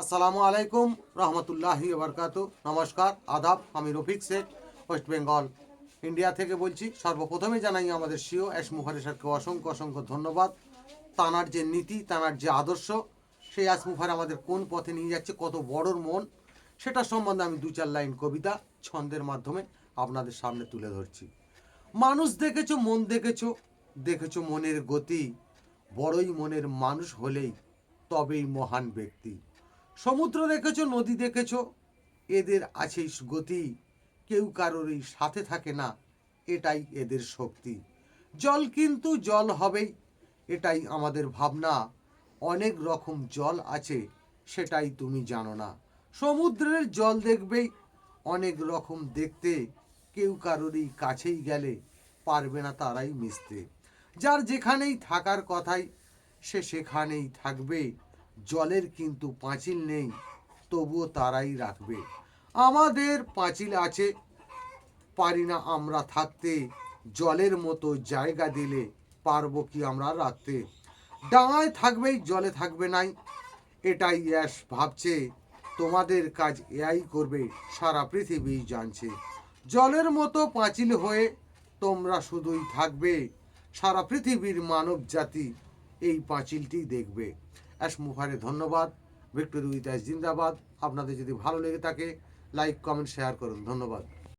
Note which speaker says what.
Speaker 1: আসসালামু আলাইকুম রহমতুল্লাহি বারকাতু। নমস্কার, আদাব। আমি রফিক শেখ, ওয়েস্ট বেঙ্গল, ইন্ডিয়া থেকে বলছি। সর্বপ্রথমে জানাই আমাদের সিও এস মুফারি স্যারকে অসংখ্য অসংখ্য ধন্যবাদ। তানার যে নীতি, তানার যে আদর্শ, সেই এস মুফারি আমাদের কোন পথে নিয়ে যাচ্ছে, কত বড়র মন, সেটা সম্বন্ধে আমি দু চার লাইন কবিতা ছন্দের মাধ্যমে আপনাদের সামনে তুলে ধরছি। মানুষ দেখেছো, মন দেখেছো, দেখেছো মনের গতি, বড়ই মনের মানুষ হলেই তবেই মহান ব্যক্তি। সমুদ্র দেখেছো, নদী দেখেছো, এদের আছে গতি, কেউ কারোরই সাথে থাকে না, এটাই এদের শক্তি। জল কিন্তু জল হবেই, এটাই আমাদের ভাবনা, অনেক রকম জল আছে, সেটাই তুমি জানো না। সমুদ্রের জল দেখবেই অনেক রকম দেখতে, কেউ কারোরই কাছেই গেলে পারবে না তারাই মিশতে। যার যেখানেই থাকার কথাই সে সেখানেই থাকবে, জলের কিন্তু পাঁচিল নেই, তবুও তারাই রাখবে। আমাদের পাঁচিল আছে, পারি না আমরা থাকতে, জলের মতো জায়গা দিলে পারবো কি আমরা রাখতে। ডাঙায় থাকবেই, জলে থাকবে নাই, এটাই ইয়াস ভাবছে, তোমাদের কাজ এআই করবে, সারা পৃথিবী জানছে। জলের মতো পাঁচিল হয়ে তোমরা শুধুই থাকবে, সারা পৃথিবীর মানব জাতি এই পাঁচিলটি দেখবে। অ্যাশ মুফারে ধন্যবাদ। ভিক্টোরি উইথ অ্যাশ জিন্দাবাদ। আপনাদের যদি ভালো লেগে থাকে লাইক, কমেন্ট, শেয়ার করুন। ধন্যবাদ।